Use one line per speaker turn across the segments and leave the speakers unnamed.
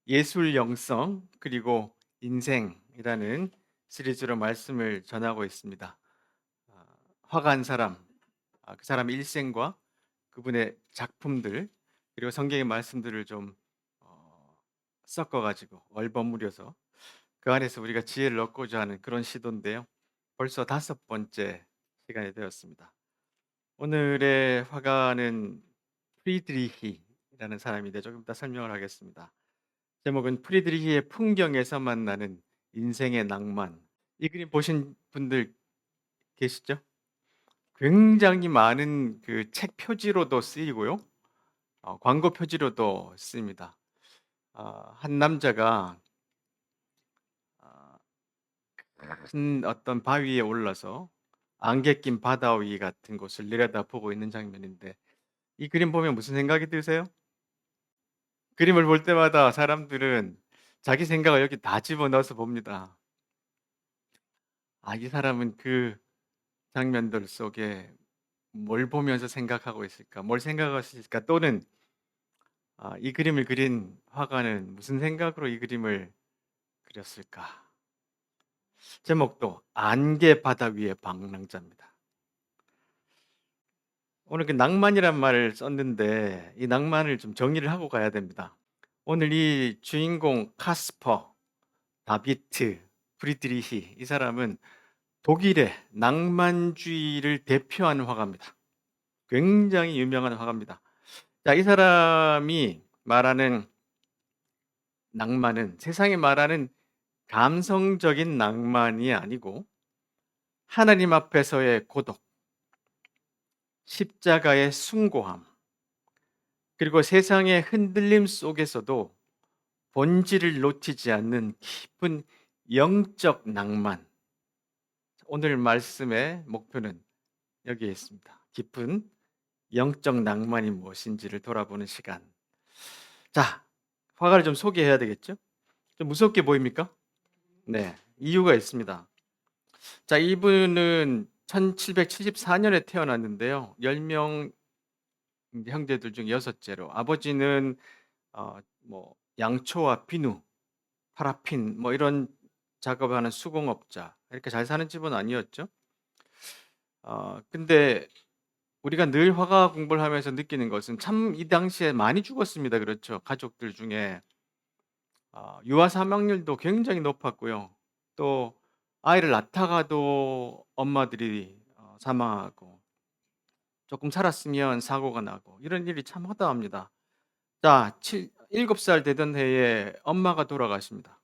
예술 영성 그리고 인생이라는 시리즈로 말씀을 전하고 있습니다. 아, 화가 한 사람, 그 사람의 일생과 그분의 작품들 그리고 성경의 말씀들을 좀 어, 섞어가지고 얼버무려서 그 안에서 우리가 지혜를 얻고자 하는 그런 시도인데요. 벌써 5번째 시간이 되었습니다. 오늘의 화가는 프리드리히라는 사람인데 조금 이따 설명을 하겠습니다. 제목은 프리드리히의 풍경에서 만나는 인생의 낭만. 이 그림 보신 분들 계시죠? 굉장히 많은 그 책 표지로도 쓰이고요. 광고 표지로도 쓰입니다. 한 남자가 아, 큰 어떤 바위에 올라서 안개 낀 바다 위 같은 곳을 내려다보고 있는 장면인데 이 그림 보면 무슨 생각이 드세요? 그림을 볼 때마다 사람들은 자기 생각을 여기 다 집어넣어서 봅니다. 이 사람은 그 장면들 속에 뭘 보면서 생각하고 있을까? 뭘 생각하고 있을까? 또는 이 그림을 그린 화가는 무슨 생각으로 이 그림을 그렸을까? 제목도 안개 바다 위의 방랑자입니다. 오늘 그 낭만이란 말을 썼는데 이 낭만을 좀 정리를 하고 가야 됩니다. 오늘 이 주인공 카스퍼, 다비트, 프리드리히 이 사람은 독일의 낭만주의를 대표하는 화가입니다. 굉장히 유명한 화가입니다. 자, 이 사람이 말하는 낭만은 세상이 말하는 감성적인 낭만이 아니고 하나님 앞에서의 고독, 십자가의 숭고함, 그리고 세상의 흔들림 속에서도 본질을 놓치지 않는 깊은 영적 낭만. 오늘 말씀의 목표는 여기에 있습니다. 깊은 영적 낭만이 무엇인지를 돌아보는 시간. 자, 화가를 좀 소개해야 되겠죠? 좀 무섭게 보입니까? 네, 이유가 있습니다. 자, 이분은 1774년에 태어났는데요. 10명 형제들 중 여섯째로 아버지는 양초와 비누, 파라핀 이런 작업을 하는 수공업자. 이렇게 잘 사는 집은 아니었죠. 근데 우리가 늘 화가 공부를 하면서 느끼는 것은 참 이 당시에 많이 죽었습니다. 그렇죠. 가족들 중에 유아 사망률도 굉장히 높았고요. 또 아이를 낳다가도 엄마들이 사망하고 조금 살았으면 사고가 나고 이런 일이 참 허다합니다. 자, 7살 되던 해에 엄마가 돌아가십니다.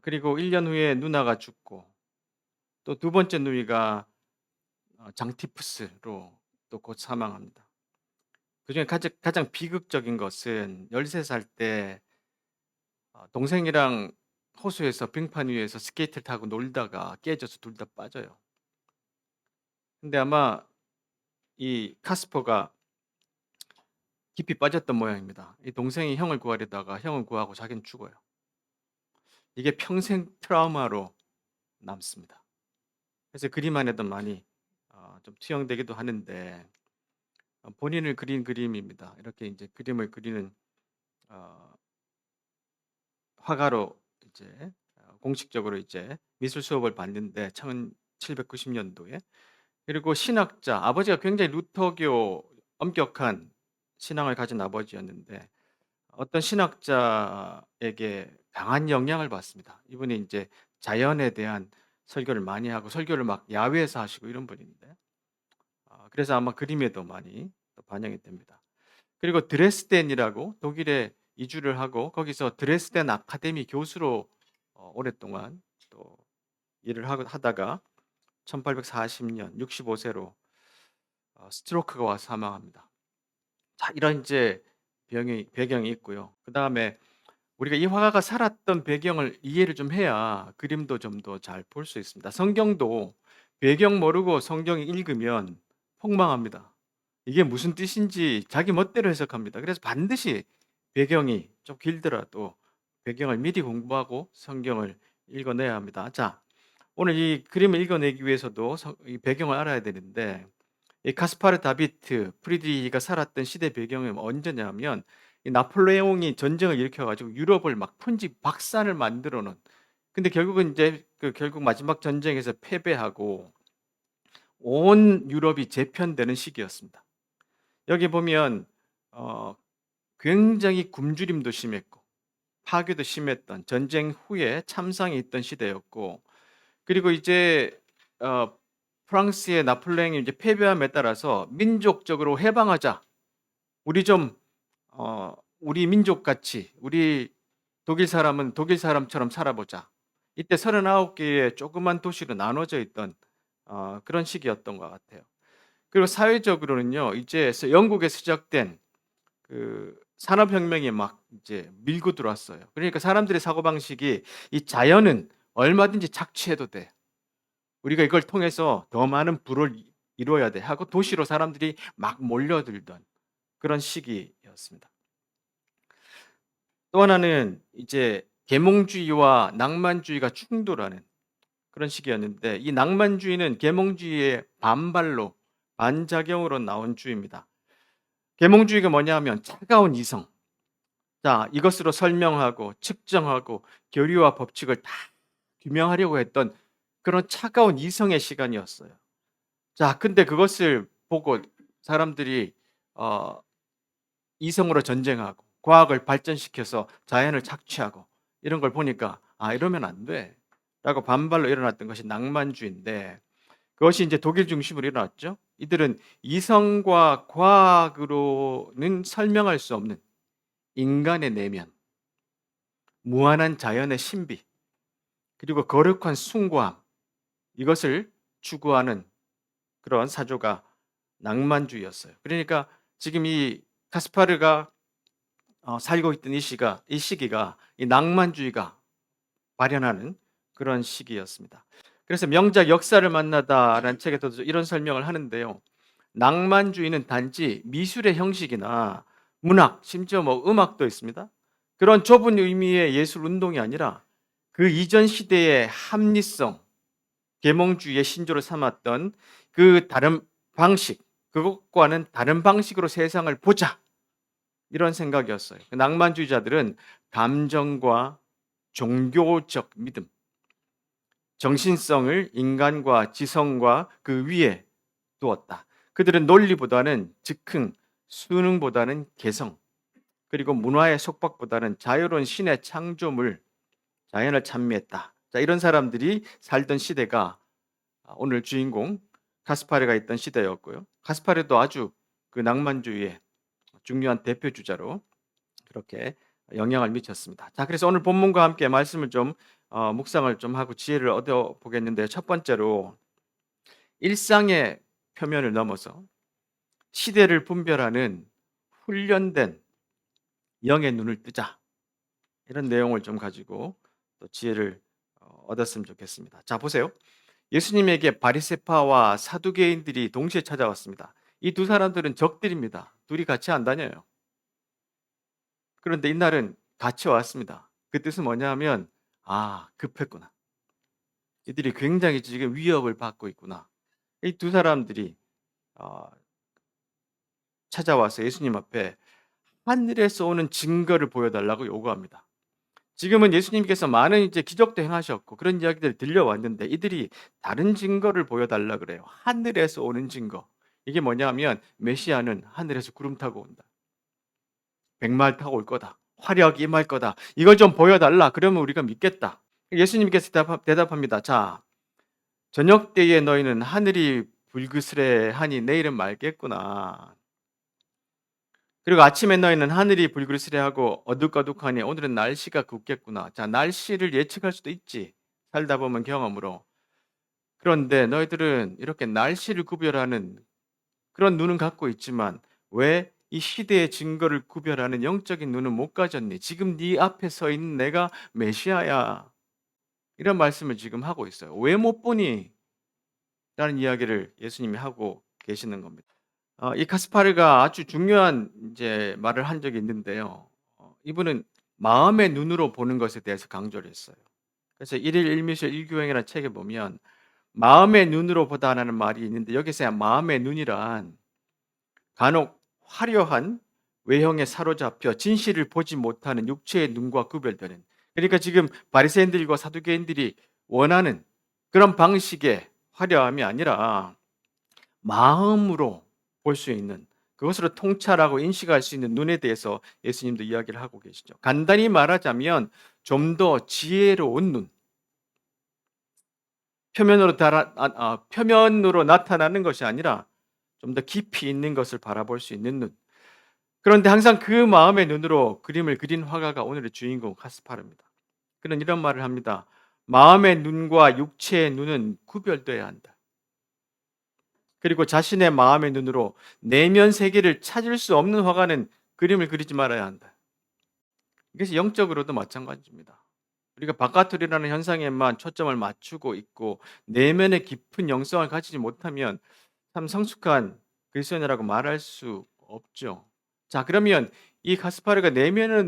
그리고 1년 후에 누나가 죽고 또 두 번째 누이가 장티푸스로 또 곧 사망합니다. 그중에 가장 비극적인 것은 13살 때 동생이랑 호수에서 빙판 위에서 스케이트를 타고 놀다가 깨져서 둘 다 빠져요. 근데 아마 이 카스퍼가 깊이 빠졌던 모양입니다. 이 동생이 형을 구하려다가 형을 구하고 자기는 죽어요. 이게 평생 트라우마로 남습니다. 그래서 그림 안에도 많이 좀 투영되기도 하는데 본인을 그린 그림입니다. 이렇게 이제 그림을 그리는 어 화가로 이제 공식적으로 이제 미술 수업을 받는데 1790 년도에. 그리고 신학자, 아버지가 굉장히 루터교 엄격한 신앙을 가진 아버지였는데 어떤 신학자에게 강한 영향을 받습니다. 이분이 이제 자연에 대한 설교를 많이 하고 설교를 막 야외에서 하시고 이런 분인데 그래서 아마 그림에도 많이 또 반영이 됩니다. 그리고 드레스덴이라고 독일에 이주를 하고 거기서 드레스덴 아카데미 교수로 오랫동안 또 일을 하다가 1840년 65세로 스트로크가 와서 사망합니다. 자, 이런 이제 배경이 있고요. 그다음에 우리가 이 화가가 살았던 배경을 이해를 좀 해야 그림도 좀 더 잘 볼 수 있습니다. 성경도 배경 모르고 성경 읽으면 폭망합니다. 이게 무슨 뜻인지 자기 멋대로 해석합니다. 그래서 반드시 배경이 좀 길더라도 배경을 미리 공부하고 성경을 읽어내야 합니다. 자, 오늘 이 그림을 읽어내기 위해서도 이 배경을 알아야 되는데 이 카스파르 다비트 프리드리히가 살았던 시대 배경은 언제냐면 이 나폴레옹이 전쟁을 일으켜 가지고 유럽을 막 풍지박산을 만들어 놓은, 근데 결국은 인제 결국 마지막 전쟁에서 패배하고 온 유럽이 재편되는 시기였습니다. 여기 보면 어 굉장히 굶주림도 심했고 파괴도 심했던, 전쟁 후에 참상이 있던 시대였고, 그리고 이제 어 프랑스의 나폴레옹이 이제 패배함에 따라서 '민족적으로 해방하자. 우리 좀 우리 민족같이, 우리 독일 사람은 독일 사람처럼 살아보자.' 이때 39 개의 조그만 도시로 나눠져 있던 그런 시기였던 것 같아요. 그리고 사회적으로는요, 이제 영국에서 시작된 산업혁명이 막 이제 밀고 들어왔어요. 그러니까 사람들의 사고방식이 '이 자연은 얼마든지 착취해도 돼. 우리가 이걸 통해서 더 많은 부를 이루어야 돼.' 하고 도시로 사람들이 막 몰려들던 그런 시기였습니다. 또 하나는 이제 계몽주의와 낭만주의가 충돌하는 그런 시기였는데, 이 낭만주의는 계몽주의의 반발로, 반작용으로 나온 주의입니다. 계몽주의가 뭐냐 하면 차가운 이성. 자, 이것으로 설명하고 측정하고 교리와 법칙을 다 규명하려고 했던 그런 차가운 이성의 시간이었어요. 자, 근데 그것을 보고 사람들이 어 이성으로 전쟁하고 과학을 발전시켜서 자연을 착취하고 이런 걸 보니까 '아, 이러면 안 돼.'라고 반발로 일어났던 것이 낭만주의인데, 그것이 인제 독일 중심으로 일어났죠. 이들은 이성과 과학으로는 설명할 수 없는 인간의 내면, 무한한 자연의 신비, 그리고 거룩한 숭고함, 이것을 추구하는 그런 사조가 낭만주의였어요. 그러니까 지금 이 카스파르가 살고 있던 이 시기가 이 낭만주의가 발현하는 그런 시기였습니다. 그래서 명작 역사를 만나다라는 책에서도 이런 설명을 하는데요. 낭만주의는 단지 미술의 형식이나 문학, 심지어 뭐 음악도 있습니다. 그런 좁은 의미의 예술 운동이 아니라 그 이전 시대의 합리성, 계몽주의의 신조를 삼았던 그 다른 방식, 그것과는 다른 방식으로 세상을 보자, 이런 생각이었어요. 그 낭만주의자들은 감정과 종교적 믿음, 정신성을 인간과 지성과 그 위에 두었다. 그들은 논리보다는 즉흥, 수능보다는 개성, 그리고 문화의 속박보다는 자유로운 신의 창조물, 자연을 찬미했다. 자, 이런 사람들이 살던 시대가 오늘 주인공 카스파르가 있던 시대였고요. 카스파르도 아주 그 낭만주의의 중요한 대표 주자로 그렇게 영향을 미쳤습니다. 자, 그래서 오늘 본문과 함께 말씀을 좀 묵상을 좀 하고 지혜를 얻어 보겠는데, 첫 번째로 일상의 표면을 넘어서 시대를 분별하는 훈련된 영의 눈을 뜨자, 이런 내용을 좀 가지고 또 지혜를 얻었으면 좋겠습니다. 자, 보세요. 예수님에게 바리새파와 사두개인들이 동시에 찾아왔습니다. 이 두 사람들은 적들입니다. 둘이 같이 안 다녀요. 그런데 이날은 같이 왔습니다. 그 뜻은 뭐냐 하면 '아, 급했구나. 이들이 굉장히 지금 위협을 받고 있구나.' 이 두 사람들이 어 찾아와서 예수님 앞에 하늘에서 오는 증거를 보여 달라고 요구합니다. 지금은 예수님께서 많은 이제 기적도 행하셨고 그런 이야기들이 들려왔는데, 이들이 다른 증거를 보여 달라 그래요. 하늘에서 오는 증거. 이게 뭐냐면 메시아는 하늘에서 구름 타고 온다. 백마를 타고 올 거다. 화력이 임할 거다. 이걸 좀 보여 달라. 그러면 우리가 믿겠다. 예수님께서 대답합니다. 자, 저녁 때에 너희는 하늘이 불그스레하니 내일은 맑겠구나. 그리고 아침에 너희는 하늘이 불그스레하고 어둑어둑하니 오늘은 날씨가 굽겠구나. 자, 날씨를 예측할 수도 있지, 살다 보면 경험으로. 그런데 너희들은 이렇게 날씨를 구별하는 그런 눈은 갖고 있지만 왜 이 시대의 증거를 구별하는 영적인 눈은 못 가졌니? 지금 네 앞에 서 있는 내가 메시아야. 이런 말씀을 지금 하고 있어요. 왜 못 보니? 라는 이야기를 예수님이 하고 계시는 겁니다. 이 카스파르가 아주 중요한 이제 말을 한 적이 있는데요. 이분은 마음의 눈으로 보는 것에 대해서 강조를 했어요. 그래서 일일 일미실 일교행이라는 책에 보면 마음의 눈으로 보다라는 말이 있는데, 여기서 마음의 눈이란 간혹 화려한 외형에 사로잡혀 진실을 보지 못하는 육체의 눈과 구별되는, 그러니까 지금 바리새인들과 사두개인들이 원하는 그런 방식의 화려함이 아니라 마음으로 볼 수 있는, 그것으로 통찰하고 인식할 수 있는 눈에 대해서 예수님도 이야기를 하고 계시죠. 간단히 말하자면 좀 더 지혜로운 눈, 표면으로 나타나는 것이 아니라 좀 더 깊이 있는 것을 바라볼 수 있는 눈. 그런데 항상 그 마음의 눈으로 그림을 그린 화가가 오늘의 주인공 카스파르입니다. 그는 이런 말을 합니다. 마음의 눈과 육체의 눈은 구별돼야 한다. 그리고 자신의 마음의 눈으로 내면 세계를 찾을 수 없는 화가는 그림을 그리지 말아야 한다. 이것이 영적으로도 마찬가지입니다. 우리가 바깥으로라는 현상에만 초점을 맞추고 있고 내면의 깊은 영성을 가지지 못하면 참 성숙한 그리스도인이라고 말할 수 없죠. 자, 그러면 이 카스파르가 내면의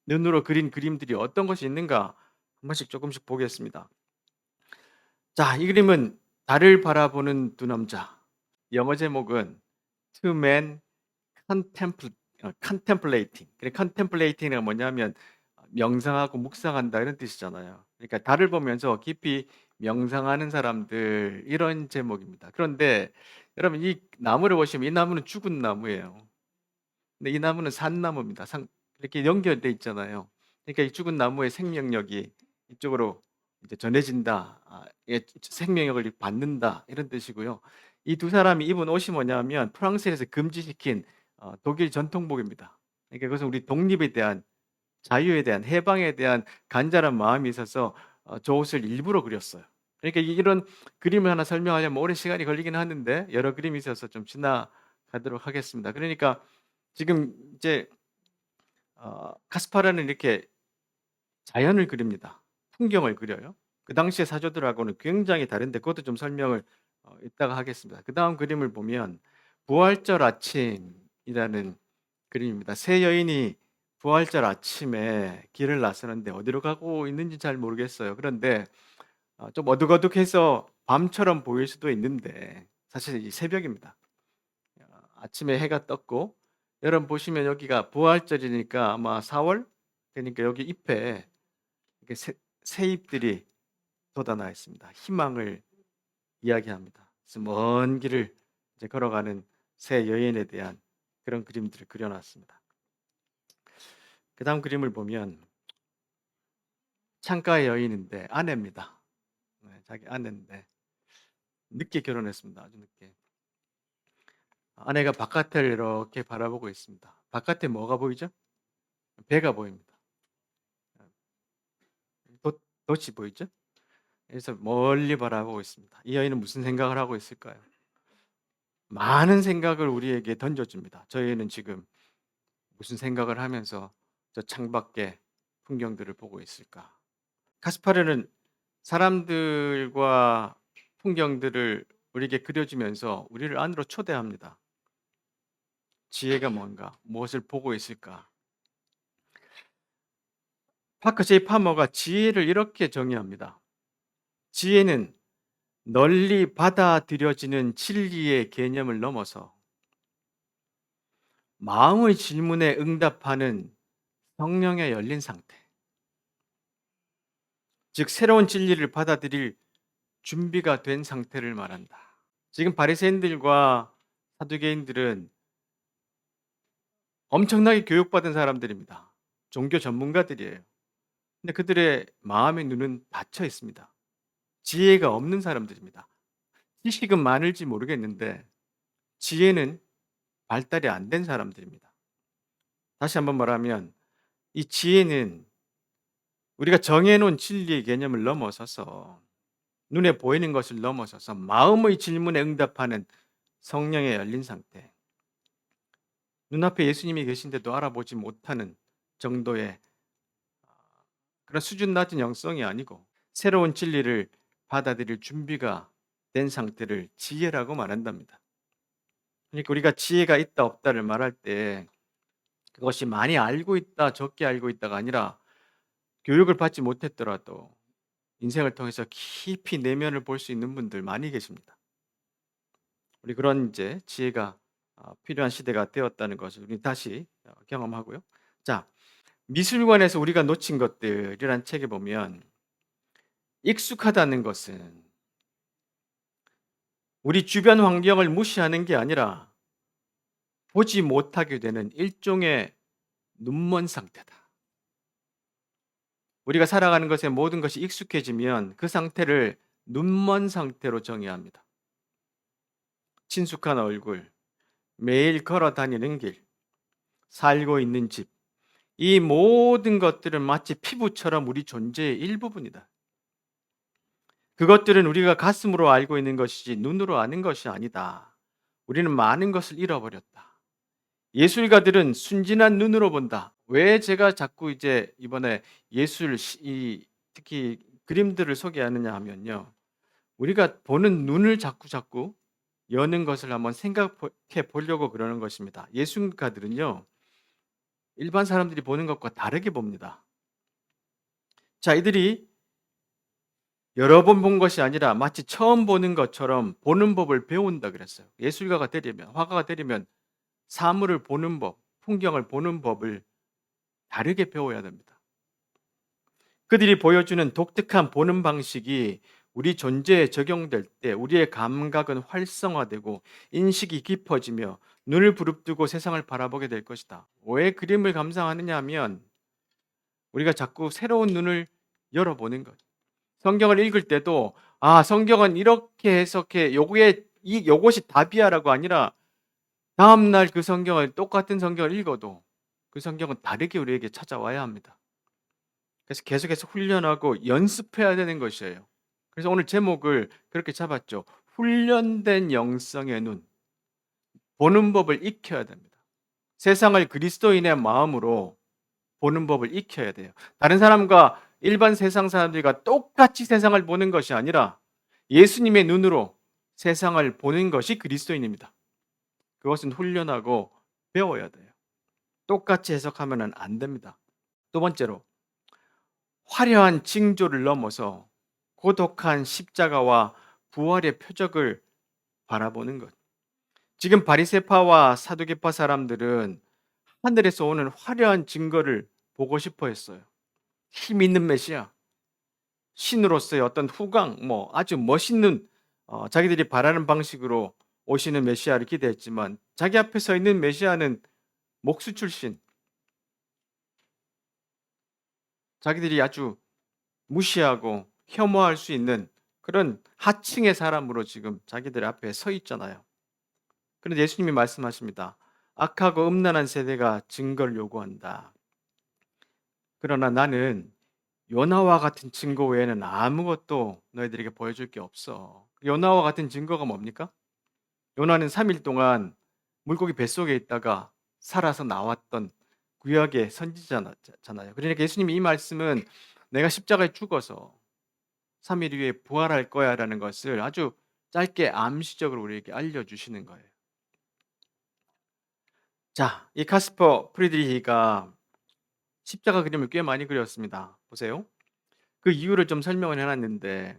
눈으로 그린 그림들이 어떤 것이 있는가 한 번씩 조금씩 보겠습니다. 자, 이 그림은 달을 바라보는 두 남자. 영어 제목은 Two Men Contemplating. 그래, Contemplating은 뭐냐면 명상하고 묵상한다 이런 뜻이잖아요. 그러니까 달을 보면서 깊이 명상하는 사람들, 이런 제목입니다. 그런데 여러분, 이 나무를 보시면 이 나무는 죽은 나무예요. 근데 이 나무는 산 나무입니다. 이렇게 연결돼 있잖아요. 그러니까 이 죽은 나무의 생명력이 이쪽으로 이제 전해진다. 생명력을 받는다 이런 뜻이고요. 이 두 사람이 입은 옷이 뭐냐면 프랑스에서 금지시킨 독일 전통복입니다. 그러니까 그것은 우리 독립에 대한, 자유에 대한, 해방에 대한 간절한 마음이 있어서 저 옷을 일부러 그렸어요. 그러니까 이런 그림을 하나 설명하려면 오랜 시간이 걸리긴 하는데 여러 그림이 있어서 좀 지나가도록 하겠습니다. 그러니까 지금 이제 카스파르는 이렇게 자연을 그립니다. 풍경을 그려요. 그 당시의 사조들하고는 굉장히 다른데 그것도 좀 설명을 이따가 하겠습니다. 그다음 그림을 보면 부활절 아침이라는 그림입니다. 세 여인이 부활절 아침에 길을 나서는데 어디로 가고 있는지 잘 모르겠어요. 그런데 좀 어둑어둑해서 밤처럼 보일 수도 있는데 사실 이 새벽입니다. 아침에 해가 떴고, 여러분 보시면 여기가 부활절이니까 아마 4월 그러니까 여기 잎에 이렇게 새잎들이 돋아나 있습니다. 희망을 이야기합니다. 그래서 먼 길을 이제 걸어가는 새 여인에 대한 그런 그림들을 그려놨습니다. 그 다음 그림을 보면 창가의 여인인데 아내입니다. 네, 자기 아내인데 늦게 결혼했습니다. 아주 늦게. 아내가 바깥을 이렇게 바라보고 있습니다. 바깥에 뭐가 보이죠? 배가 보입니다. 돛이 보이죠? 그래서 멀리 바라보고 있습니다. 이 여인은 무슨 생각을 하고 있을까요? 많은 생각을 우리에게 던져줍니다. 저희는 지금 무슨 생각을 하면서 저 창밖의 풍경들을 보고 있을까? 카스파르는 사람들과 풍경들을 우리에게 그려주면서 우리를 안으로 초대합니다. 지혜가 뭔가, 무엇을 보고 있을까? 파커 제이 파머가 지혜를 이렇게 정의합니다. 지혜는 널리 받아들여지는 진리의 개념을 넘어서 마음의 질문에 응답하는 성령에 열린 상태, 즉 새로운 진리를 받아들일 준비가 된 상태를 말한다. 지금 바리새인들과 사두개인들은 엄청나게 교육받은 사람들입니다. 종교 전문가들이에요. 근데 그들의 마음의 눈은 닫혀 있습니다. 지혜가 없는 사람들입니다. 지식은 많을지 모르겠는데 지혜는 발달이 안 된 사람들입니다. 다시 한번 말하면 이 지혜는 우리가 정해놓은 진리의 개념을 넘어서서 눈에 보이는 것을 넘어서서 마음의 질문에 응답하는 성령에 열린 상태. 눈앞에 예수님이 계신데도 알아보지 못하는 정도의 그런 수준 낮은 영성이 아니고 새로운 진리를 받아들일 준비가 된 상태를 지혜라고 말한답니다. 그러니까 우리가 지혜가 있다 없다를 말할 때 그것이 많이 알고 있다 적게 알고 있다가 아니라 교육을 받지 못했더라도 인생을 통해서 깊이 내면을 볼 수 있는 분들 많이 계십니다. 우리 그런 이제 지혜가 필요한 시대가 되었다는 것을 우리 다시 경험하고요. 자, 미술관에서 우리가 놓친 것들이란 책에 보면 익숙하다는 것은 우리 주변 환경을 무시하는 게 아니라 보지 못하게 되는 일종의 눈먼 상태다. 우리가 살아가는 것에 모든 것이 익숙해지면 그 상태를 눈먼 상태로 정의합니다. 친숙한 얼굴, 매일 걸어 다니는 길, 살고 있는 집, 이 모든 것들은 마치 피부처럼 우리 존재의 일부분이다. 그것들은 우리가 가슴으로 알고 있는 것이지 눈으로 아는 것이 아니다. 우리는 많은 것을 잃어버렸다. 예술가들은 순진한 눈으로 본다. 왜 제가 자꾸 이제 이번에 특히 그림들을 소개하느냐 하면요. 우리가 보는 눈을 자꾸 여는 것을 한번 생각해 보려고 그러는 것입니다. 예술가들은요. 일반 사람들이 보는 것과 다르게 봅니다. 자, 이들이 여러 번 본 것이 아니라 마치 처음 보는 것처럼 보는 법을 배운다 그랬어요. 예술가가 되려면, 화가가 되려면 사물을 보는 법, 풍경을 보는 법을 다르게 배워야 됩니다. 그들이 보여주는 독특한 보는 방식이 우리 존재에 적용될 때 우리의 감각은 활성화되고 인식이 깊어지며 눈을 부릅뜨고 세상을 바라보게 될 것이다. 왜 그림을 감상하느냐 하면 우리가 자꾸 새로운 눈을 열어보는 것. 성경을 읽을 때도 성경은 이렇게 해석해 요것이 답이야라고 아니라 다음 날 그 성경을 똑같은 성경을 읽어도 그 성경은 다르게 우리에게 찾아와야 합니다. 그래서 계속해서 훈련하고 연습해야 되는 것이에요. 그래서 오늘 제목을 그렇게 잡았죠. 훈련된 영성의 눈. 보는 법을 익혀야 됩니다. 세상을 그리스도인의 마음으로 보는 법을 익혀야 돼요. 다른 사람과 일반 세상 사람들과 똑같이 세상을 보는 것이 아니라 예수님의 눈으로 세상을 보는 것이 그리스도인입니다. 그것은 훈련하고 배워야 돼요. 똑같이 해석하면 안 됩니다. 두 번째로 화려한 징조를 넘어서 고독한 십자가와 부활의 표적을 바라보는 것. 지금 바리새파와 사두개파 사람들은 하늘에서 오는 화려한 증거를 보고 싶어 했어요. 힘 있는 메시아, 신으로서의 어떤 후광, 아주 멋있는 자기들이 바라는 방식으로 오시는 메시아를 기대했지만 자기 앞에 서 있는 메시아는 목수 출신, 자기들이 아주 무시하고 혐오할 수 있는 그런 하층의 사람으로 지금 자기들 앞에 서 있잖아요. 그런데 예수님이 말씀하십니다. 악하고 음란한 세대가 증거를 요구한다. 그러나 나는 요나와 같은 증거 외에는 아무것도 너희들에게 보여줄 게 없어. 요나와 같은 증거가 뭡니까? 요나는 3일 동안 물고기 뱃속에 있다가 살아서 나왔던 구약의 선지자잖아요. 그러니까 예수님이 이 말씀은 내가 십자가에 죽어서 3일 후에 부활할 거야라는 것을 아주 짧게 암시적으로 우리에게 알려주시는 거예요. 자, 이 카스퍼 프리드리히가 십자가 그림을 꽤 많이 그렸습니다. 보세요. 그 이유를 좀 설명을 해놨는데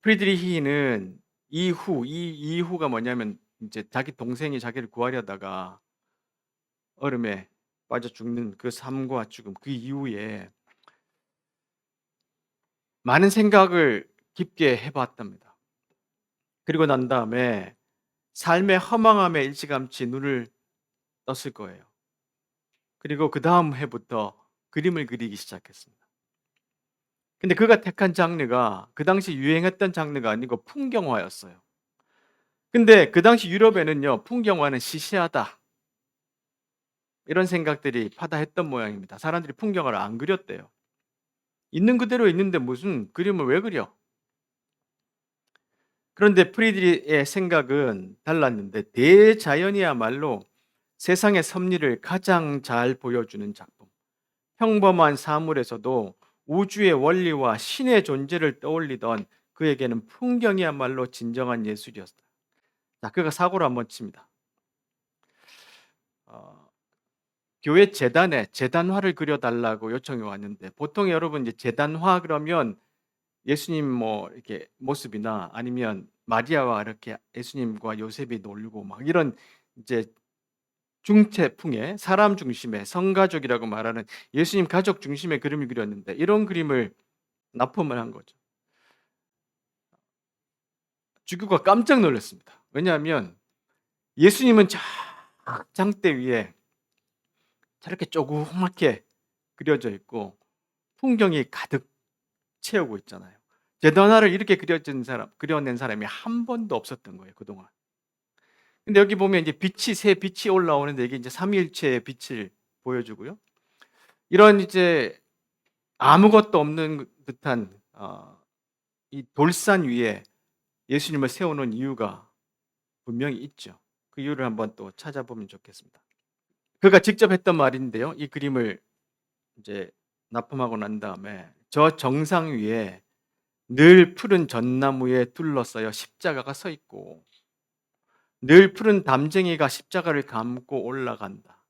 프리드리히는 이후가 뭐냐면 이제 자기 동생이 자기를 구하려다가 얼음에 빠져 죽는 그 삶과 죽음 그 이후에 많은 생각을 깊게 해봤답니다. 그리고 난 다음에 삶의 허망함에 일찌감치 눈을 떴을 거예요. 그리고 그 다음 해부터 그림을 그리기 시작했습니다. 근데 그가 택한 장르가 그 당시 유행했던 장르가 아니고 풍경화였어요. 근데 그 당시 유럽에는요, 풍경화는 시시하다. 이런 생각들이 파다했던 모양입니다. 사람들이 풍경을 안 그렸대요. 있는 그대로 있는데 무슨 그림을 왜 그려? 그런데 프리드리의 생각은 달랐는데 대자연이야말로 세상의 섭리를 가장 잘 보여주는 작품. 평범한 사물에서도 우주의 원리와 신의 존재를 떠올리던 그에게는 풍경이야말로 진정한 예술이었다. 자, 그가 사고를 한번 칩니다. 어, 교회 재단에 재단화를 그려달라고 요청이 왔는데 보통 여러분 이제 재단화 그러면 예수님 이렇게 모습이나 아니면 마리아와 이렇게 예수님과 요셉이 놀고 막 이런 이제 중태풍의 사람 중심의 성가족이라고 말하는 예수님 가족 중심의 그림을 그렸는데 이런 그림을 납품을 한 거죠. 주교가 깜짝 놀랐습니다. 왜냐하면 예수님은 저 장대 위에 저렇게 조그맣게 그려져 있고 풍경이 가득 채우고 있잖아요. 제더나를 이렇게 그려낸 사람이 한 번도 없었던 거예요, 그동안. 근데 여기 보면 이제 새 빛이 올라오는데 이게 이제 삼위일체의 빛을 보여주고요. 이런 이제 아무것도 없는 듯한 이 돌산 위에 예수님을 세우는 이유가 분명히 있죠. 그 이유를 한번 또 찾아보면 좋겠습니다. 그가 직접 했던 말인데요. 이 그림을 이제 납품하고 난 다음에 저 정상 위에 늘 푸른 전나무에 둘러싸여 십자가가 서 있고 늘 푸른 담쟁이가 십자가를 감고 올라간다.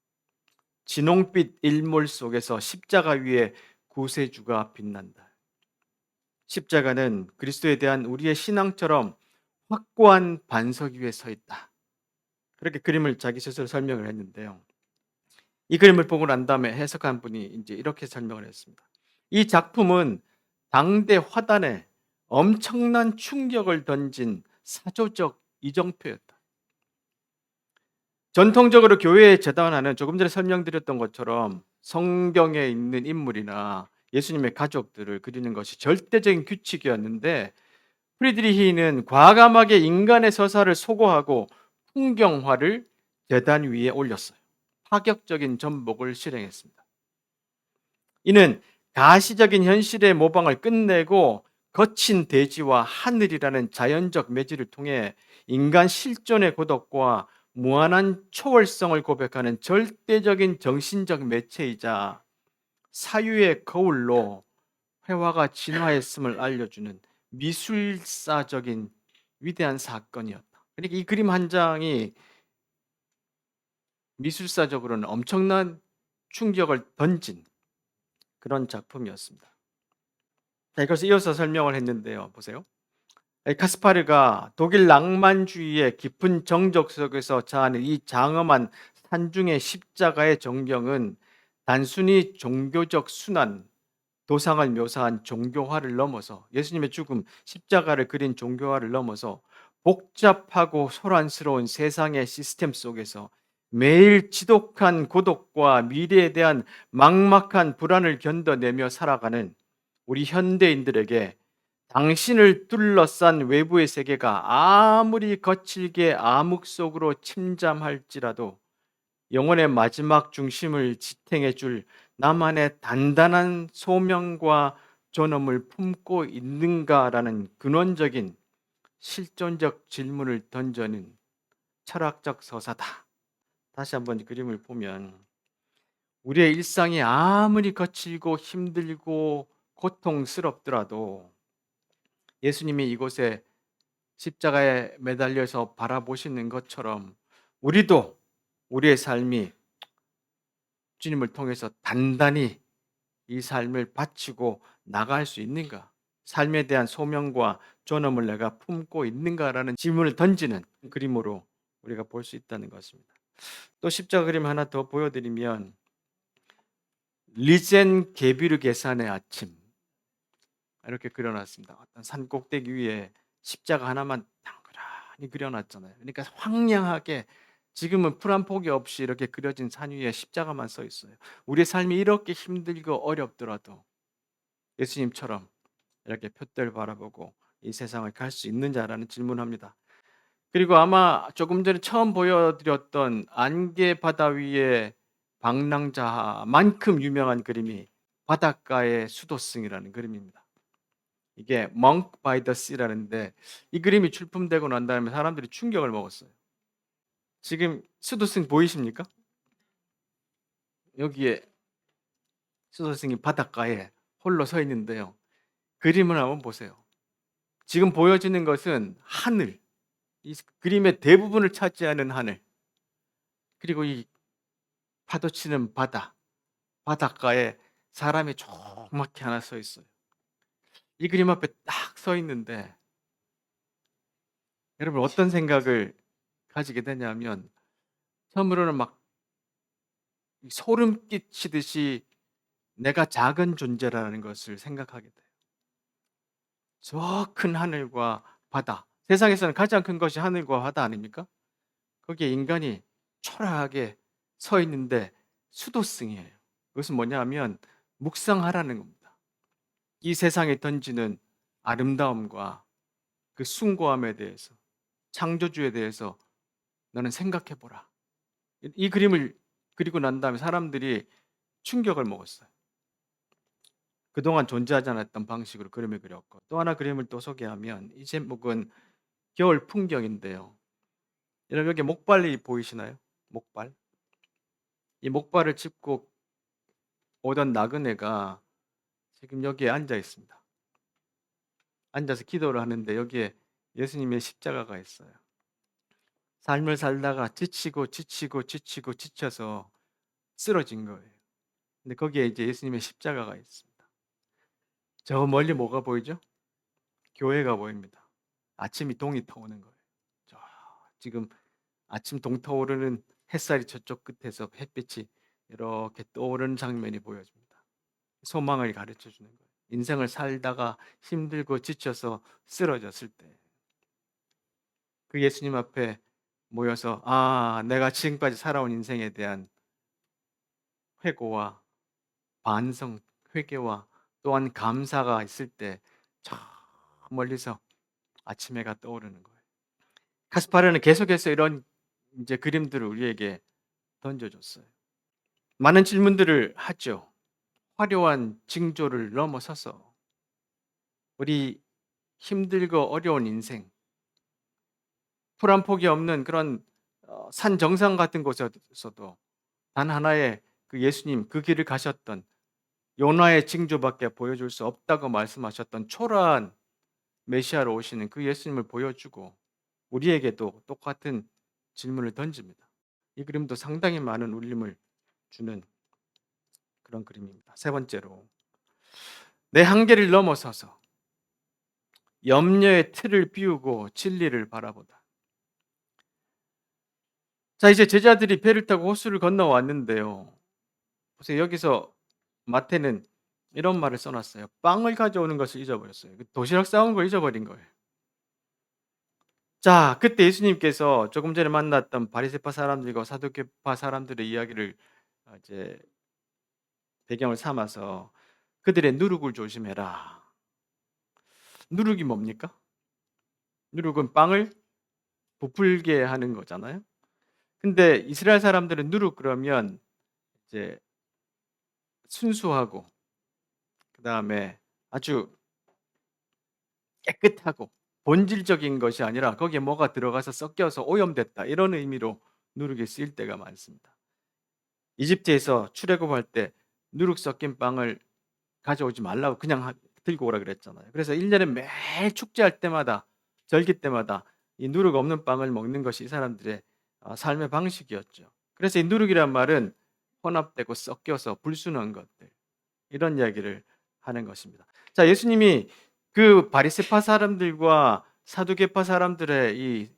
진홍빛 일몰 속에서 십자가 위에 구세주가 빛난다. 십자가는 그리스도에 대한 우리의 신앙처럼 확고한 반석 위에 서 있다. 그렇게 그림을 자기 스스로 설명을 했는데요. 이 그림을 보고 난 다음에 해석한 분이 이제 이렇게 설명을 했습니다. 이 작품은 당대 화단에 엄청난 충격을 던진 사조적 이정표였다. 전통적으로 교회에 재단하는 조금 전에 설명드렸던 것처럼 성경에 있는 인물이나 예수님의 가족들을 그리는 것이 절대적인 규칙이었는데 프리드리히는 과감하게 인간의 서사를 소거하고 풍경화를 재단 위에 올렸어요. 파격적인 전복을 실행했습니다. 이는 가시적인 현실의 모방을 끝내고 거친 대지와 하늘이라는 자연적 매질을 통해 인간 실존의 고독과 무한한 초월성을 고백하는 절대적인 정신적 매체이자 사유의 거울로 회화가 진화했음을 알려주는 미술사적인 위대한 사건이었다. 그러니까 이 그림 한 장이 미술사적으로는 엄청난 충격을 던진 그런 작품이었습니다. 자, 이것을 이어서 설명을 했는데요. 보세요. 카스파르가 독일 낭만주의의 깊은 정적 속에서 자아낸 이 장엄한 산중의 십자가의 정경은 단순히 종교적 순환, 도상을 묘사한 종교화를 넘어서 예수님의 죽음, 십자가를 그린 종교화를 넘어서 복잡하고 소란스러운 세상의 시스템 속에서 매일 지독한 고독과 미래에 대한 막막한 불안을 견뎌내며 살아가는 우리 현대인들에게 당신을 둘러싼 외부의 세계가 아무리 거칠게 암흑 속으로 침잠할지라도 영혼의 마지막 중심을 지탱해 줄 나만의 단단한 소명과 존엄을 품고 있는가라는 근원적인 실존적 질문을 던져낸 철학적 서사다. 다시 한번 그림을 보면 우리의 일상이 아무리 거칠고 힘들고 고통스럽더라도 예수님이 이곳에 십자가에 매달려서 바라보시는 것처럼 우리도 우리의 삶이 주님을 통해서 단단히 이 삶을 바치고 나갈 수 있는가? 삶에 대한 소명과 존엄을 내가 품고 있는가라는 질문을 던지는 그림으로 우리가 볼 수 있다는 것입니다. 또 십자가 그림 하나 더 보여드리면 리젠 게비르 계산의 아침 이렇게 그려놨습니다. 어떤 산 꼭대기 위에 십자가 하나만 당그라니 그려놨잖아요. 그러니까 황량하게 지금은 풀 한 폭이 없이 이렇게 그려진 산 위에 십자가만 서 있어요. 우리의 삶이 이렇게 힘들고 어렵더라도 예수님처럼 이렇게 푯대를 바라보고 이 세상을 갈 수 있느냐라는 질문합니다. 그리고 아마 조금 전에 처음 보여드렸던 안개 바다 위의 방랑자만큼 유명한 그림이 바닷가의 수도승이라는 그림입니다. 이게 Monk by the Sea라는데 이 그림이 출품되고 난 다음에 사람들이 충격을 먹었어요. 지금 수도승 보이십니까? 여기에 수도승이 바닷가에 홀로 서 있는데요. 그림을 한번 보세요. 지금 보여지는 것은 하늘, 이 그림의 대부분을 차지하는 하늘, 그리고 이 파도치는 바닷가에 사람이 조그맣게 하나 서 있어요. 이 그림 앞에 딱 서 있는데 여러분 어떤 생각을 가지게 되냐면 처음으로는 막 소름 끼치듯이 내가 작은 존재라는 것을 생각하게 돼요. 저 큰 하늘과 바다. 세상에서는 가장 큰 것이 하늘과 바다 아닙니까? 거기에 인간이 초라하게 서 있는데 수도승이에요. 그것은 뭐냐 하면 묵상하라는 겁니다. 이 세상에 던지는 아름다움과 그 숭고함에 대해서, 창조주에 대해서 너는 생각해 보라. 이 그림을 그리고 난 다음에 사람들이 충격을 먹었어요. 그동안 존재하지 않았던 방식으로 그림을 그렸고, 또 하나 그림을 또 소개하면 이 제목은 겨울 풍경인데요. 여러분 여기 목발이 보이시나요? 목발. 이 목발을 짚고 오던 나그네가 지금 여기에 앉아 있습니다. 앉아서 기도를 하는데 여기에 예수님의 십자가가 있어요. 삶을 살다가 지치고 지쳐서 쓰러진 거예요. 근데 거기에 이제 예수님의 십자가가 있습니다. 저 멀리 뭐가 보이죠? 교회가 보입니다. 아침이 동이 터오는 거예요. 저 지금 아침 동터오르는 햇살이 저쪽 끝에서 햇빛이 이렇게 떠오르는 장면이 보여집니다. 소망을 가르쳐 주는 거예요. 인생을 살다가 힘들고 지쳐서 쓰러졌을 때 그 예수님 앞에 모여서 내가 지금까지 살아온 인생에 대한 회고와 반성, 회개와 또한 감사가 있을 때 저 멀리서 아침 해가 떠오르는 거예요. 카스파르는 계속해서 이런 이제 그림들을 우리에게 던져줬어요. 많은 질문들을 하죠. 화려한 징조를 넘어서서 우리 힘들고 어려운 인생, 풀 한 폭이 없는 그런 산 정상 같은 곳에서도 단 하나의 그 예수님 그 길을 가셨던 요나의 징조밖에 보여줄 수 없다고 말씀하셨던 초라한 메시아로 오시는 그 예수님을 보여주고 우리에게도 똑같은 질문을 던집니다. 이 그림도 상당히 많은 울림을 주는 그런 그림입니다. 세 번째로 내 한계를 넘어서서 염려의 틀을 비우고 진리를 바라보다. 자, 이제 제자들이 배를 타고 호수를 건너왔는데요. 보세요. 여기서 마태는 이런 말을 써놨어요. 빵을 가져오는 것을 잊어버렸어요. 도시락 싸온 걸 잊어버린 거예요. 자, 그때 예수님께서 조금 전에 만났던 바리새파 사람들과 사두개파 사람들의 이야기를 이제 배경을 삼아서 그들의 누룩을 조심해라. 누룩이 뭡니까? 누룩은 빵을 부풀게 하는 거잖아요. 근데 이스라엘 사람들은 누룩 그러면 이제 순수하고 그다음에 아주 깨끗하고 본질적인 것이 아니라 거기에 뭐가 들어가서 섞여서 오염됐다 이런 의미로 누룩이 쓰일 때가 많습니다. 이집트에서 출애굽할 때 누룩 섞인 빵을 가져오지 말라고 그냥 들고 오라 그랬잖아요. 그래서 1년에 매일 축제할 때마다 절기 때마다 이 누룩 없는 빵을 먹는 것이 이 사람들의 삶의 방식이었죠. 그래서 이 누룩이란 말은 혼합되고 섞여서 불순한 것들 이런 이야기를 하는 것입니다. 자, 예수님이 그 바리새파 사람들과 사두개파 사람들의 이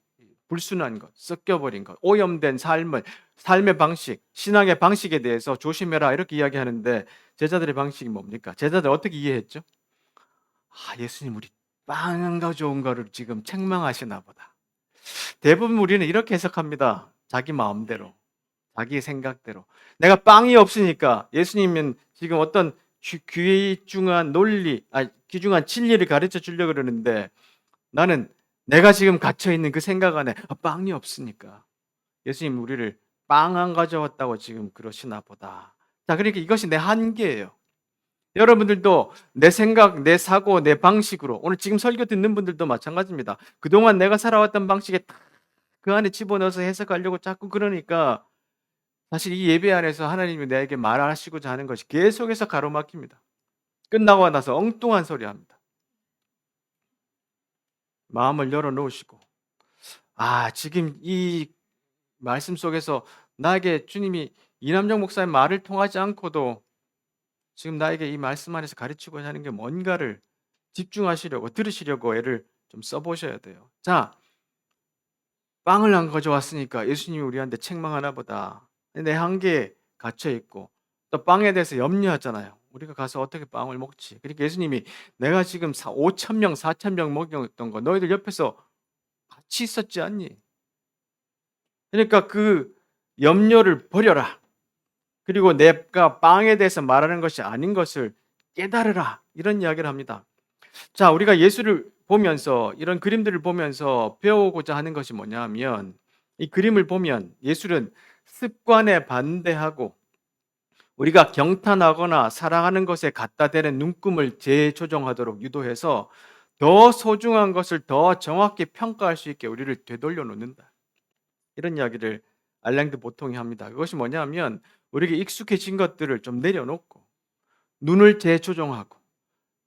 불순한 것, 섞여버린 것, 오염된 삶의 방식, 신앙의 방식에 대해서 조심해라 이렇게 이야기하는데 제자들의 방식이 뭡니까? 제자들 어떻게 이해했죠? 예수님 우리 빵 안 가져온 거를 지금 책망하시나 보다. 대부분 우리는 이렇게 해석합니다. 자기 마음대로, 자기 생각대로. 내가 빵이 없으니까 예수님은 지금 어떤 귀중한 논리, 귀중한 진리를 가르쳐 주려고 그러는데 나는 내가 지금 갇혀 있는 그 생각 안에 빵이 없으니까 예수님 우리를 빵 안 가져왔다고 지금 그러시나 보다. 자, 그러니까 이것이 내 한계예요. 여러분들도 내 생각, 내 사고, 내 방식으로 오늘 지금 설교 듣는 분들도 마찬가지입니다. 그동안 내가 살아왔던 방식에 딱 그 안에 집어넣어서 해석하려고 자꾸 그러니까 사실 이 예배 안에서 하나님이 나에게 말하시고자 하는 것이 계속해서 가로막힙니다. 끝나고 나서 엉뚱한 소리 합니다. 마음을 열어놓으시고 지금 이 말씀 속에서 나에게 주님이 이남정 목사의 말을 통하지 않고도 지금 나에게 이 말씀 안에서 가르치고자 하는 게 뭔가를 집중하시려고 들으시려고 애를 좀 써보셔야 돼요. 자, 빵을 안 가져왔으니까 예수님이 우리한테 책망하나 보다. 내 한계에 갇혀 있고 또 빵에 대해서 염려하잖아요. 우리가 가서 어떻게 빵을 먹지? 그러니까 예수님이 내가 지금 5천 명, 4천 명 먹였던 거 너희들 옆에서 같이 있었지 않니? 그러니까 그 염려를 버려라. 그리고 내가 빵에 대해서 말하는 것이 아닌 것을 깨달으라. 이런 이야기를 합니다. 자, 우리가 예수를 보면서 이런 그림들을 보면서 배우고자 하는 것이 뭐냐면 이 그림을 보면 예술은 습관에 반대하고 우리가 경탄하거나 사랑하는 것에 갖다 대는 눈금을 재조정하도록 유도해서 더 소중한 것을 더 정확히 평가할 수 있게 우리를 되돌려 놓는다. 이런 이야기를 알랭드 보통이 합니다. 그것이 뭐냐면 우리에게 익숙해진 것들을 좀 내려놓고 눈을 재조정하고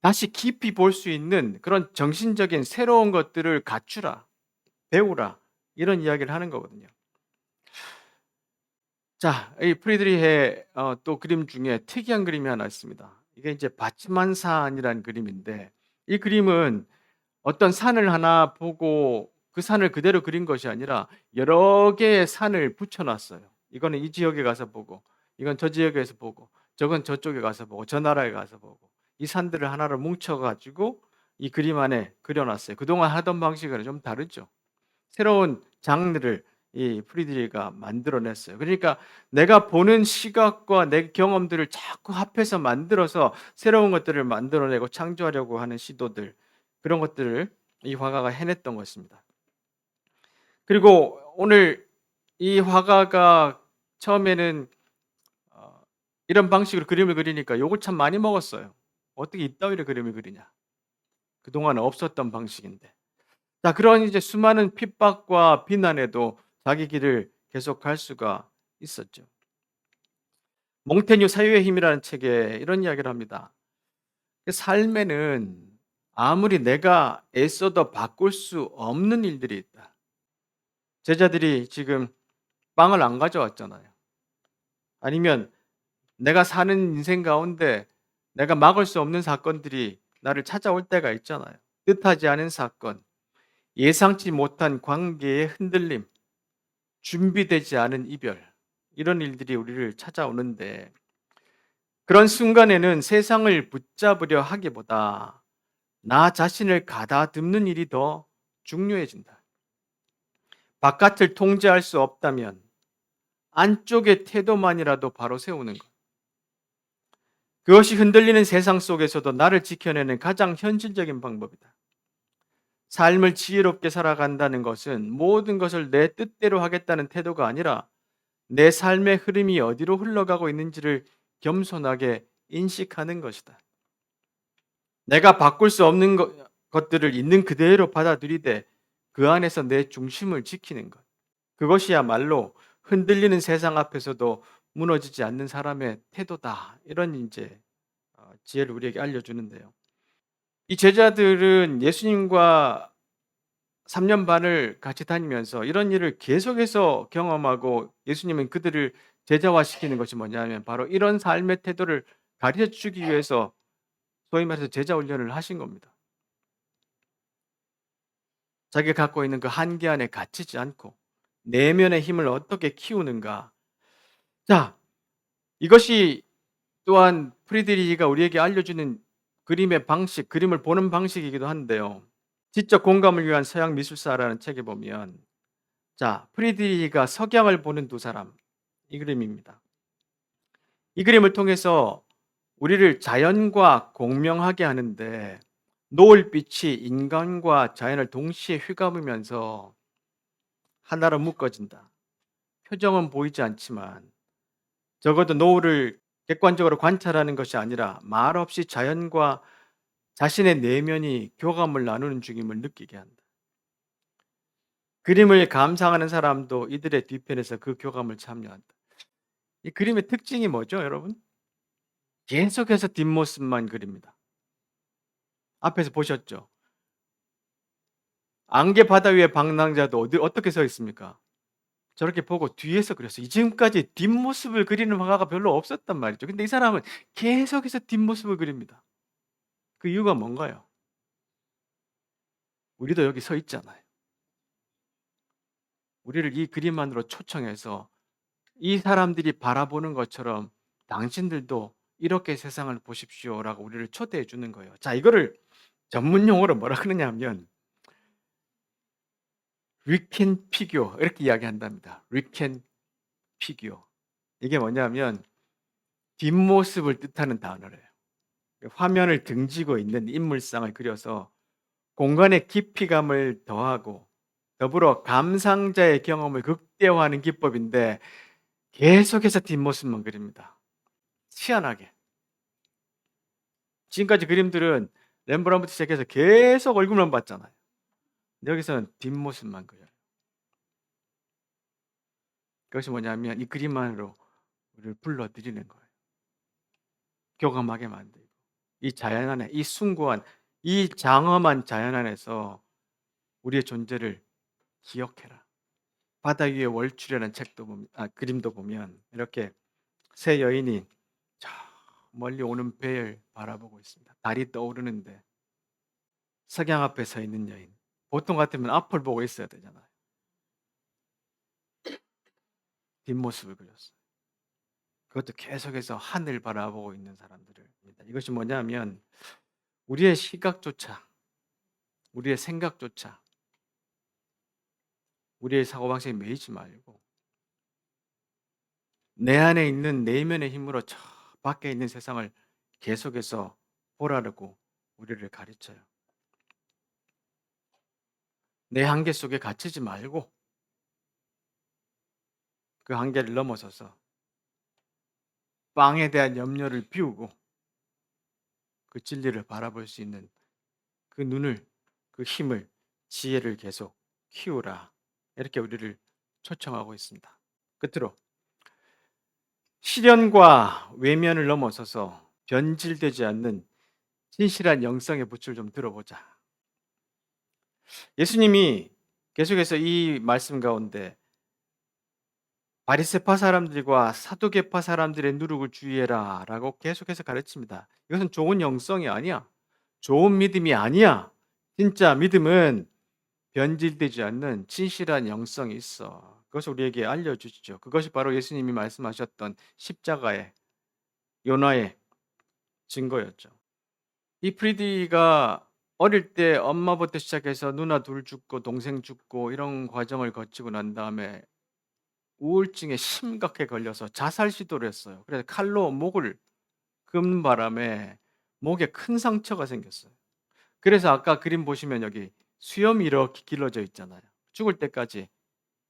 다시 깊이 볼 수 있는 그런 정신적인 새로운 것들을 갖추라, 배우라 이런 이야기를 하는 거거든요. 자, 이 프리드리히의 또 그림 중에 특이한 그림이 하나 있습니다. 이게 이제 바츠만산이라는 그림인데 이 그림은 어떤 산을 하나 보고 그 산을 그대로 그린 것이 아니라 여러 개의 산을 붙여 놨어요. 이거는 이 지역에 가서 보고 이건 저 지역에서 보고 저건 저쪽에 가서 보고 저 나라에 가서 보고 이 산들을 하나로 뭉쳐 가지고 이 그림 안에 그려 놨어요. 그동안 하던 방식과는 좀 다르죠. 새로운 장르를 이 프리드리히가 만들어 냈어요. 그러니까 내가 보는 시각과 내 경험들을 자꾸 합해서 만들어서 새로운 것들을 만들어 내고 창조하려고 하는 시도들 그런 것들을 이 화가가 해냈던 것입니다. 그리고 오늘 이 화가가 처음에는 이런 방식으로 그림을 그리니까 욕을 참 많이 먹었어요. 어떻게 이따위로 그림을 그리냐. 그동안 없었던 방식인데. 자, 그런 이제 수많은 핍박과 비난에도 자기 길을 계속할 수가 있었죠. 몽테뉴 사유의 힘이라는 책에 이런 이야기를 합니다. 삶에는 아무리 내가 애써도 바꿀 수 없는 일들이 있다. 제자들이 지금 빵을 안 가져왔잖아요. 아니면 내가 사는 인생 가운데 내가 막을 수 없는 사건들이 나를 찾아올 때가 있잖아요. 뜻하지 않은 사건, 예상치 못한 관계의 흔들림, 준비되지 않은 이별, 이런 일들이 우리를 찾아오는데 그런 순간에는 세상을 붙잡으려 하기보다 나 자신을 가다듬는 일이 더 중요해진다. 바깥을 통제할 수 없다면 안쪽의 태도만이라도 바로 세우는 것. 그것이 흔들리는 세상 속에서도 나를 지켜내는 가장 현실적인 방법이다. 삶을 지혜롭게 살아간다는 것은 모든 것을 내 뜻대로 하겠다는 태도가 아니라 내 삶의 흐름이 어디로 흘러가고 있는지를 겸손하게 인식하는 것이다. 내가 바꿀 수 없는 것들을 있는 그대로 받아들이되 그 안에서 내 중심을 지키는 것. 그것이야말로 흔들리는 세상 앞에서도 무너지지 않는 사람의 태도다. 이런 이제 지혜를 우리에게 알려주는데요. 이 제자들은 예수님과 3년 반을 같이 다니면서 이런 일을 계속해서 경험하고 예수님은 그들을 제자화시키는 것이 뭐냐면 바로 이런 삶의 태도를 가르쳐 주기 위해서 소위 말해서 제자 훈련을 하신 겁니다. 자기가 갖고 있는 그 한계 안에 갇히지 않고 내면의 힘을 어떻게 키우는가. 자, 이것이 또한 프리드리히가 우리에게 알려주는 그림의 방식, 그림을 보는 방식이기도 한데요. 지적 공감을 위한 서양 미술사라는 책에 보면 자, 프리드리히가 석양을 보는 두 사람 이 그림입니다. 이 그림을 통해서 우리를 자연과 공명하게 하는데 노을빛이 인간과 자연을 동시에 휘감으면서 하나로 묶어진다. 표정은 보이지 않지만 적어도 노을을 객관적으로 관찰하는 것이 아니라 말없이 자연과 자신의 내면이 교감을 나누는 중임을 느끼게 한다. 그림을 감상하는 사람도 이들의 뒤편에서 그 교감을 참여한다. 이 그림의 특징이 뭐죠, 여러분? 계속해서 뒷모습만 그립니다. 앞에서 보셨죠? 안개 바다 위에 방랑자도 어떻게 서 있습니까? 저렇게 보고 뒤에서 그렸어요. 지금까지 뒷모습을 그리는 화가가 별로 없었단 말이죠. 근데 이 사람은 계속해서 뒷모습을 그립니다. 그 이유가 뭔가요? 우리도 여기 서 있잖아요. 우리를 이 그림 안으로 초청해서 이 사람들이 바라보는 것처럼 당신들도 이렇게 세상을 보십시오라고 우리를 초대해 주는 거예요. 자, 이거를 전문 용어로 뭐라 그러냐 하면 리켄 피규어 이렇게 이야기한답니다. 리켄 피규어. 이게 뭐냐면 뒷모습을 뜻하는 단어래요. 화면을 등지고 있는 인물상을 그려서 공간의 깊이감을 더하고 더불어 감상자의 경험을 극대화하는 기법인데 계속해서 뒷모습만 그립니다. 희한하게. 지금까지 그림들은 렘브란트부터 시작해서 계속 얼굴만 봤잖아요. 여기서는 뒷모습만 그려요. 그것이 뭐냐면 이 그림만으로 우리를 불러들이는 거예요. 교감하게 만들고 이 자연 안에 이 숭고한 이 장엄한 자연 안에서 우리의 존재를 기억해라. 바다 위에 월출이라는 책도 보면, 그림도 보면 이렇게 세 여인이 저 멀리 오는 배를 바라보고 있습니다. 달이 떠오르는데 석양 앞에 서 있는 여인. 보통 같으면 앞을 보고 있어야 되잖아요. 뒷모습을 그렸어요. 그것도 계속해서 하늘 바라보고 있는 사람들을. 이것이 뭐냐면 우리의 시각조차, 우리의 생각조차, 우리의 사고방식에 매이지 말고 내 안에 있는 내면의 힘으로 저 밖에 있는 세상을 계속해서 보라고 우리를 가르쳐요. 내 한계 속에 갇히지 말고 그 한계를 넘어서서 빵에 대한 염려를 비우고 그 진리를 바라볼 수 있는 그 눈을, 그 힘을, 지혜를 계속 키우라. 이렇게 우리를 초청하고 있습니다. 끝으로 시련과 외면을 넘어서서 변질되지 않는 진실한 영성의 붓을 좀 들어보자. 예수님이 계속해서 이 말씀 가운데 바리새파 사람들과 사두개파 사람들의 누룩을 주의해라라고 계속해서 가르칩니다. 이것은 좋은 영성이 아니야. 좋은 믿음이 아니야. 진짜 믿음은 변질되지 않는 진실한 영성이 있어. 그것을 우리에게 알려주시죠. 그것이 바로 예수님이 말씀하셨던 십자가의 요나의 증거였죠. 이 프리디가 어릴 때 엄마부터 시작해서 누나 둘 죽고 동생 죽고 이런 과정을 거치고 난 다음에 우울증에 심각하게 걸려서 자살 시도를 했어요. 그래서 칼로 목을 끄는 바람에 목에 큰 상처가 생겼어요. 그래서 아까 그림 보시면 여기 수염이 이렇게 길러져 있잖아요. 죽을 때까지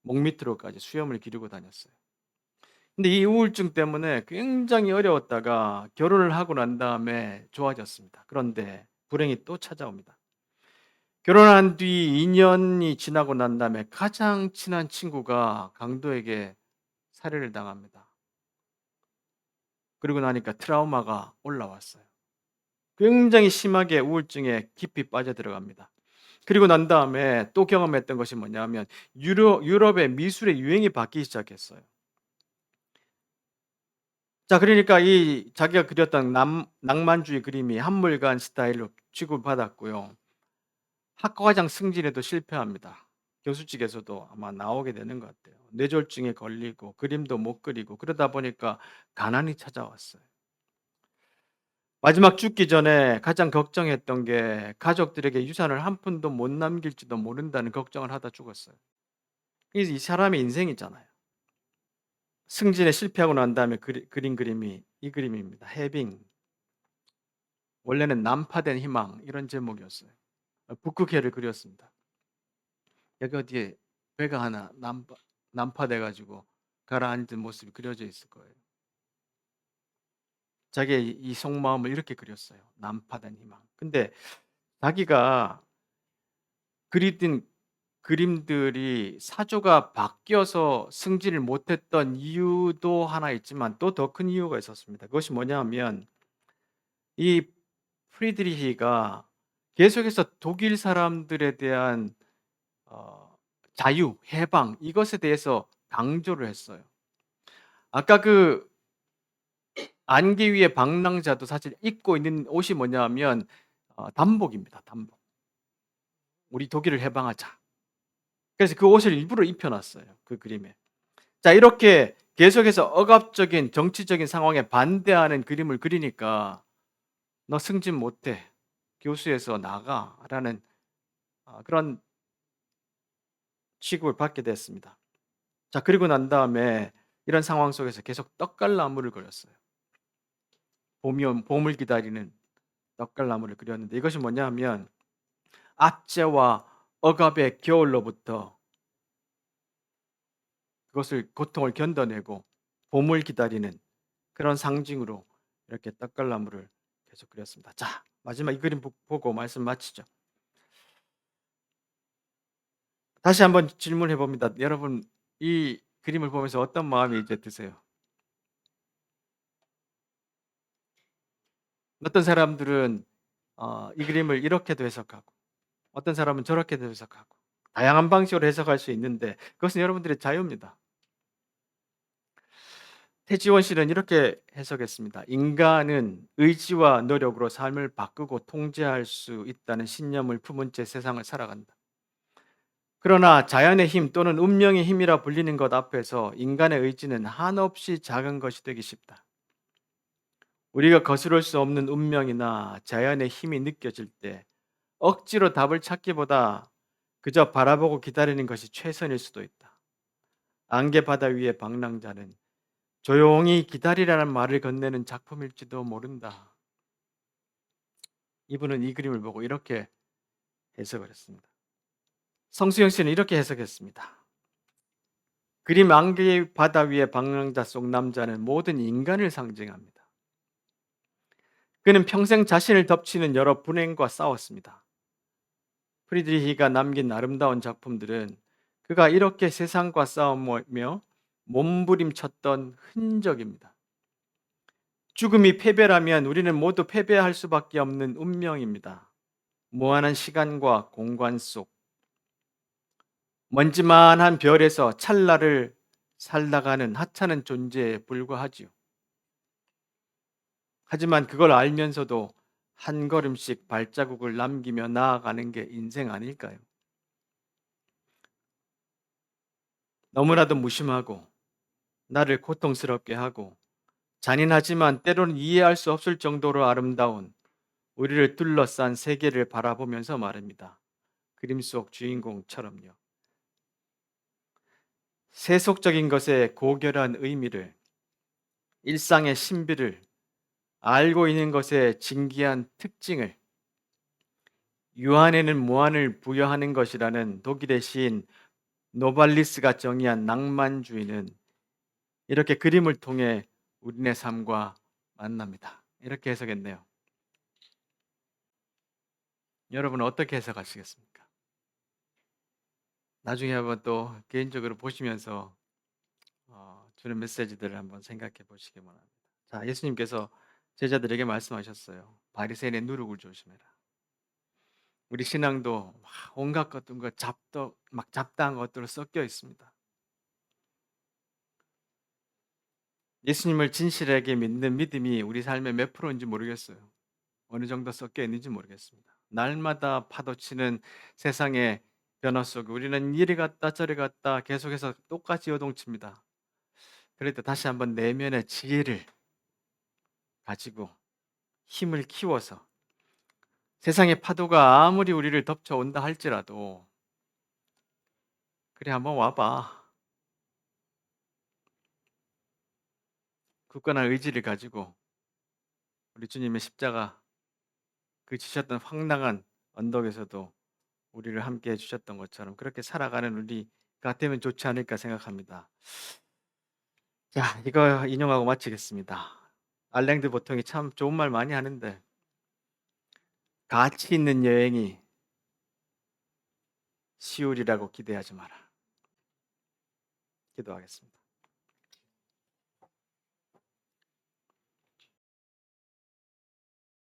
목 밑으로까지 수염을 기르고 다녔어요. 근데 이 우울증 때문에 굉장히 어려웠다가 결혼을 하고 난 다음에 좋아졌습니다. 그런데 불행이 또 찾아옵니다. 결혼한 뒤 2년이 지나고 난 다음에 가장 친한 친구가 강도에게 살해를 당합니다. 그리고 나니까 트라우마가 올라왔어요. 굉장히 심하게 우울증에 깊이 빠져들어갑니다. 그리고 난 다음에 또 경험했던 것이 뭐냐면 유럽의 미술의 유행이 바뀌기 시작했어요. 자, 그러니까 이 자기가 그렸던 낭만주의 그림이 한물간 스타일로 취급받았고요. 학과과정 승진에도 실패합니다. 교수직에서도 아마 나오게 되는 것 같아요. 뇌졸중에 걸리고 그림도 못 그리고 그러다 보니까 가난이 찾아왔어요. 마지막 죽기 전에 가장 걱정했던 게 가족들에게 유산을 한 푼도 못 남길지도 모른다는 걱정을 하다 죽었어요. 이 사람의 인생이잖아요. 승진에 실패하고 난 다음에 그린 그림이 이 그림입니다. 해빙. 원래는 난파된 희망 이런 제목이었어요. 북극해를 그렸습니다. 여기 어디에 배가 하나 난파돼 가지고 가라앉은 모습이 그려져 있을 거예요. 자기의 이 속마음을 이렇게 그렸어요. 난파된 희망. 근데 자기가 그리던 그림들이 사조가 바뀌어서 승진을 못했던 이유도 하나 있지만 또 더 큰 이유가 있었습니다. 그것이 뭐냐면 이 프리드리히가 계속해서 독일 사람들에 대한 자유, 해방 이것에 대해서 강조를 했어요. 아까 그 안개 위의 방랑자도 사실 입고 있는 옷이 뭐냐면 단복입니다. 단복. 우리 독일을 해방하자. 그래서 그 옷을 일부러 입혀 놨어요, 그 그림에. 자, 이렇게 계속해서 억압적인 정치적인 상황에 반대하는 그림을 그리니까 "너 승진 못 해. 교수에서 나가."라는 그런 취급을 받게 됐습니다. 자, 그리고 난 다음에 이런 상황 속에서 계속 떡갈나무를 그렸어요. 봄을 기다리는 떡갈나무를 그렸는데, 이것이 뭐냐 하면 압제와 억압의 겨울로부터 그것을 고통을 견뎌내고 봄을 기다리는 그런 상징으로 이렇게 떡갈나무를 계속 그렸습니다. 자, 마지막 이 그림 보고 말씀 마치죠. 다시 한번 질문해 봅니다. 여러분, 이 그림을 보면서 어떤 마음이 이제 드세요? 어떤 사람들은 이 그림을 이렇게도 해석하고, 어떤 사람은 저렇게도 해석하고, 다양한 방식으로 해석할 수 있는데 그것은 여러분들의 자유입니다. 태지원 씨는 이렇게 해석했습니다. 인간은 의지와 노력으로 삶을 바꾸고 통제할 수 있다는 신념을 품은 채 세상을 살아간다. 그러나 자연의 힘 또는 운명의 힘이라 불리는 것 앞에서 인간의 의지는 한없이 작은 것이 되기 쉽다. 우리가 거스를 수 없는 운명이나 자연의 힘이 느껴질 때 억지로 답을 찾기보다 그저 바라보고 기다리는 것이 최선일 수도 있다. 안개 바다 위의 방랑자는 조용히 기다리라는 말을 건네는 작품일지도 모른다. 이분은 이 그림을 보고 이렇게 해석을 했습니다. 성수영 씨는 이렇게 해석했습니다. 그림 안개 바다 위의 방랑자 속 남자는 모든 인간을 상징합니다. 그는 평생 자신을 덮치는 여러 불행과 싸웠습니다. 프리드리히가 남긴 아름다운 작품들은 그가 이렇게 세상과 싸우며 몸부림쳤던 흔적입니다. 죽음이 패배라면 우리는 모두 패배할 수밖에 없는 운명입니다. 무한한 시간과 공간 속 먼지만한 별에서 찰나를 살다가는 하찮은 존재에 불과하지요. 하지만 그걸 알면서도 한 걸음씩 발자국을 남기며 나아가는 게 인생 아닐까요? 너무나도 무심하고 나를 고통스럽게 하고 잔인하지만 때로는 이해할 수 없을 정도로 아름다운 우리를 둘러싼 세계를 바라보면서 말입니다. 그림 속 주인공처럼요. 세속적인 것의 고결한 의미를, 일상의 신비를, 알고 있는 것의 진기한 특징을, 유한에는 무한을 부여하는 것이라는 독일의 시인 노발리스가 정의한 낭만주의는 이렇게 그림을 통해 우리네 삶과 만납니다. 이렇게 해석했네요. 여러분은 어떻게 해석하시겠습니까? 나중에 한번 또 개인적으로 보시면서 주는 메시지들을 한번 생각해 보시기 바랍니다. 자, 예수님께서 제자들에게 말씀하셨어요. 바리새인의 누룩을 조심해라. 우리 신앙도 온갖 것들과 잡다한 것들로 섞여 있습니다. 예수님을 진실하게 믿는 믿음이 우리 삶의 몇 프로인지 모르겠어요. 어느 정도 섞여 있는지 모르겠습니다. 날마다 파도치는 세상의 변화 속에 우리는 이리 갔다 저리 갔다 계속해서 똑같이 요동칩니다. 그럴 때 다시 한번 내면의 지혜를 가지고 힘을 키워서 세상의 파도가 아무리 우리를 덮쳐온다 할지라도 그래 한번 와봐. 굳건한 의지를 가지고 우리 주님의 십자가 그 지셨던 황당한 언덕에서도 우리를 함께 해주셨던 것처럼 그렇게 살아가는 우리가 되면 좋지 않을까 생각합니다. 자, 이거 인용하고 마치겠습니다. 알랭드 보통이 참 좋은 말 많이 하는데 가치 있는 여행이 쉬우리라고 기대하지 마라. 기도하겠습니다.